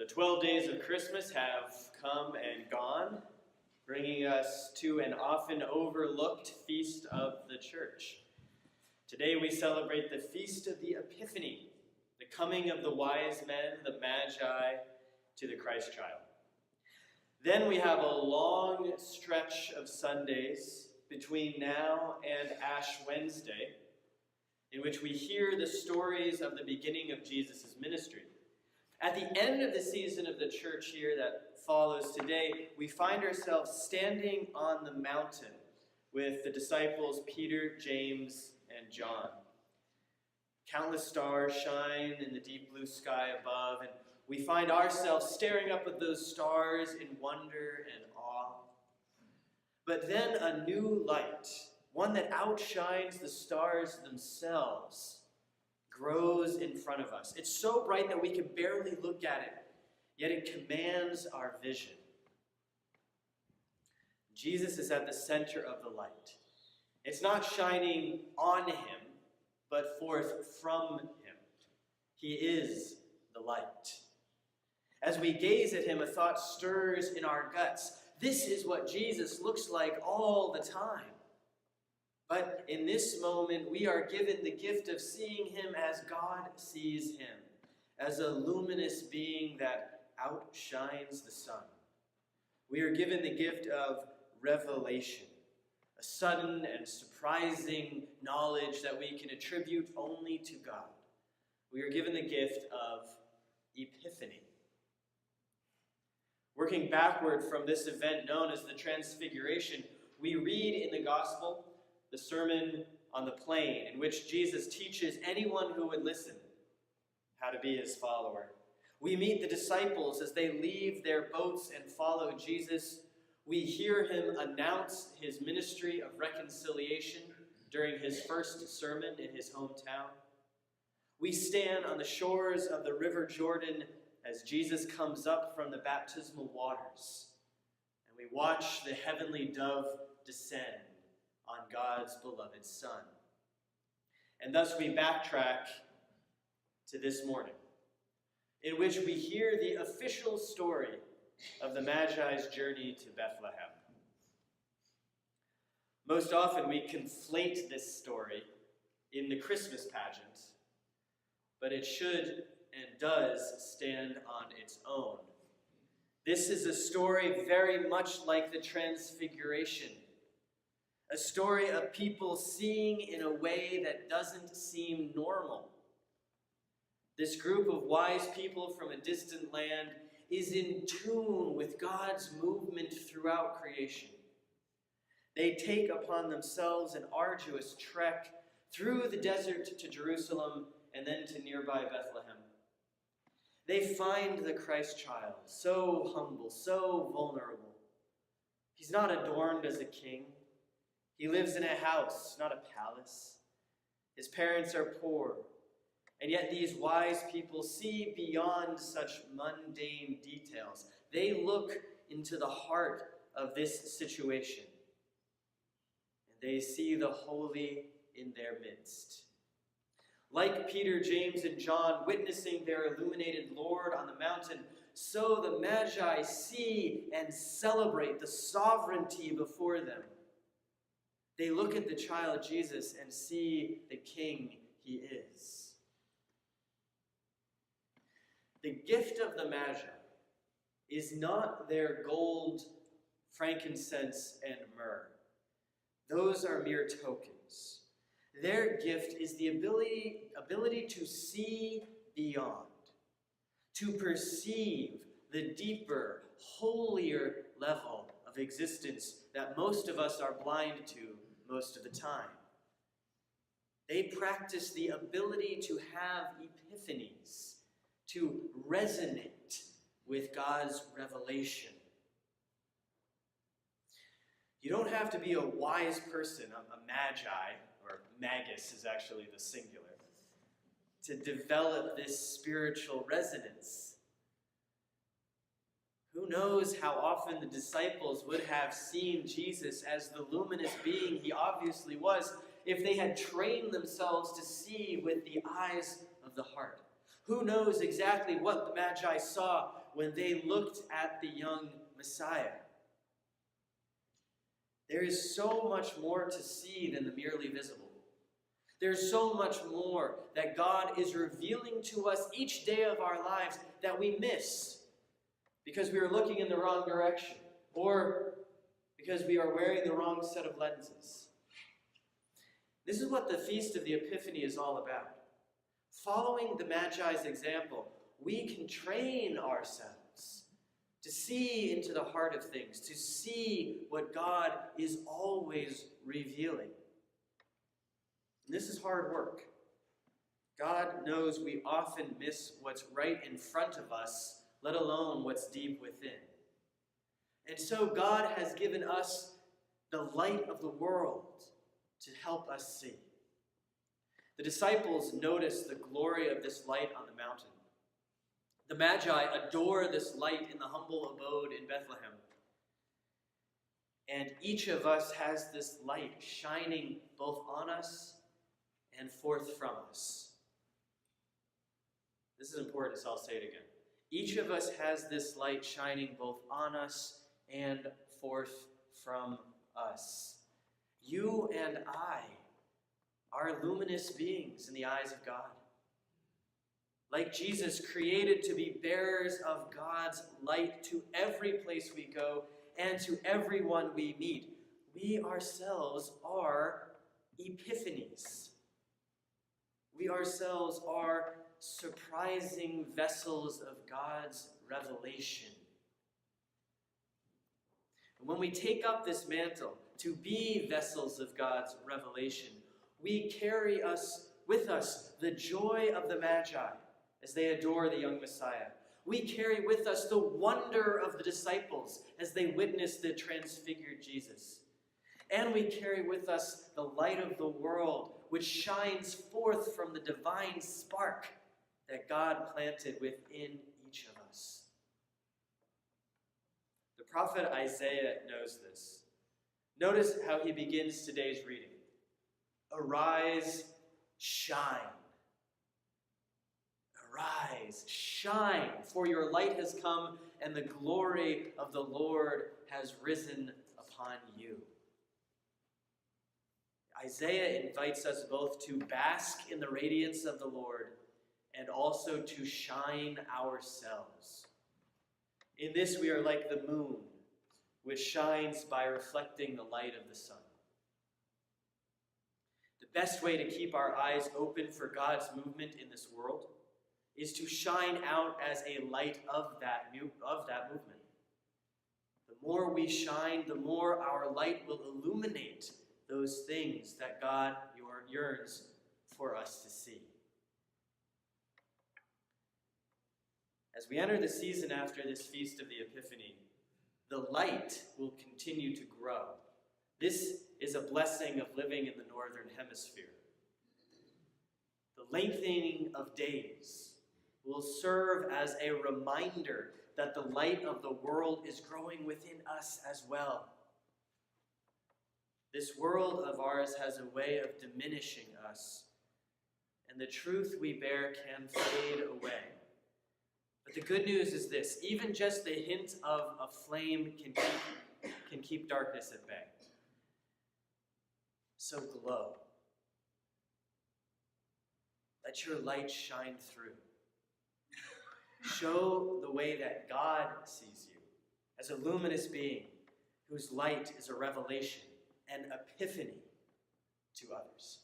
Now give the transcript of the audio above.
The 12 days of Christmas have come and gone, bringing us to an often overlooked feast of the church. Today we celebrate the Feast of the Epiphany, the coming of the wise men, the Magi, to the Christ child. Then we have a long stretch of Sundays between now and Ash Wednesday, in which we hear the stories of the beginning of Jesus' ministry. At the end of the season of the church year that follows today, we find ourselves standing on the mountain with the disciples Peter, James, and John. Countless stars shine in the deep blue sky above, and we find ourselves staring up at those stars in wonder and awe. But then a new light, one that outshines the stars themselves, grows in front of us. It's so bright that we can barely look at it, yet it commands our vision. Jesus is at the center of the light. It's not shining on him, but forth from him. He is the light. As we gaze at him, a thought stirs in our guts. This is what Jesus looks like all the time. But in this moment, we are given the gift of seeing him as God sees him, as a luminous being that outshines the sun. We are given the gift of revelation, a sudden and surprising knowledge that we can attribute only to God. We are given the gift of Epiphany. Working backward from this event known as the Transfiguration, we read in the Gospel the Sermon on the Plain, in which Jesus teaches anyone who would listen how to be his follower. We meet the disciples as they leave their boats and follow Jesus. We hear him announce his ministry of reconciliation during his first sermon in his hometown. We stand on the shores of the River Jordan as Jesus comes up from the baptismal waters, and we watch the heavenly dove descend on God's beloved Son. And thus we backtrack to this morning, in which we hear the official story of the Magi's journey to Bethlehem. Most often we conflate this story in the Christmas pageant, but it should and does stand on its own. This is a story very much like the Transfiguration, a story of people seeing in a way that doesn't seem normal. This group of wise people from a distant land is in tune with God's movement throughout creation. They take upon themselves an arduous trek through the desert to Jerusalem and then to nearby Bethlehem. They find the Christ child, so humble, so vulnerable. He's not adorned as a king. He lives in a house, not a palace. His parents are poor, and yet these wise people see beyond such mundane details. They look into the heart of this situation, and they see the holy in their midst. Like Peter, James, and John witnessing their illuminated Lord on the mountain, so the Magi see and celebrate the sovereignty before them. They look at the child Jesus and see the King he is. The gift of the Magi is not their gold, frankincense, and myrrh. Those are mere tokens. Their gift is the ability to see beyond, to perceive the deeper, holier level of existence that most of us are blind to most of the time. They practice the ability to have epiphanies, to resonate with God's revelation. You don't have to be a wise person, a magi, or magus is actually the singular, to develop this spiritual resonance. Who knows how often the disciples would have seen Jesus as the luminous being he obviously was if they had trained themselves to see with the eyes of the heart. Who knows exactly what the Magi saw, when they looked at the young Messiah. There is so much more to see than the merely visible. There's so much more that God is revealing to us each day of our lives that we miss because we are looking in the wrong direction or because we are wearing the wrong set of lenses. This is what the Feast of the Epiphany is all about. Following the Magi's example, we can train ourselves to see into the heart of things, to see what God is always revealing. And this is hard work. God knows we often miss what's right in front of us, let alone what's deep within. And so God has given us the light of the world to help us see. The disciples notice the glory of this light on the mountain. The Magi adore this light in the humble abode in Bethlehem. And each of us has this light shining both on us and forth from us. This is important, so I'll say it again. Each of us has this light shining both on us and forth from us. You and I are luminous beings in the eyes of God. Like Jesus, created to be bearers of God's light to every place we go and to everyone we meet. We ourselves are epiphanies. We ourselves are surprising vessels of God's revelation. And when we take up this mantle to be vessels of God's revelation, we carry with us the joy of the Magi as they adore the young Messiah. We carry with us the wonder of the disciples as they witness the transfigured Jesus. And we carry with us the light of the world, which shines forth from the divine spark that God planted within each of us. The prophet Isaiah knows this. Notice how he begins today's reading. Arise, shine. Arise, shine, for your light has come, and the glory of the Lord has risen upon you. Isaiah invites us both to bask in the radiance of the Lord and also to shine ourselves. In this we are like the moon, which shines by reflecting the light of the sun. The best way to keep our eyes open for God's movement in this world is to shine out as a light of that movement. The more we shine, the more our light will illuminate those things that God yearns for us to see. As we enter the season after this Feast of the Epiphany, the light will continue to grow. This is a blessing of living in the Northern Hemisphere. The lengthening of days will serve as a reminder that the light of the world is growing within us as well. This world of ours has a way of diminishing us, and the truth we bear can fade away. But the good news is this: even just the hint of a flame can keep darkness at bay. So glow. Let your light shine through. Show the way that God sees you as a luminous being whose light is a revelation, an epiphany to others.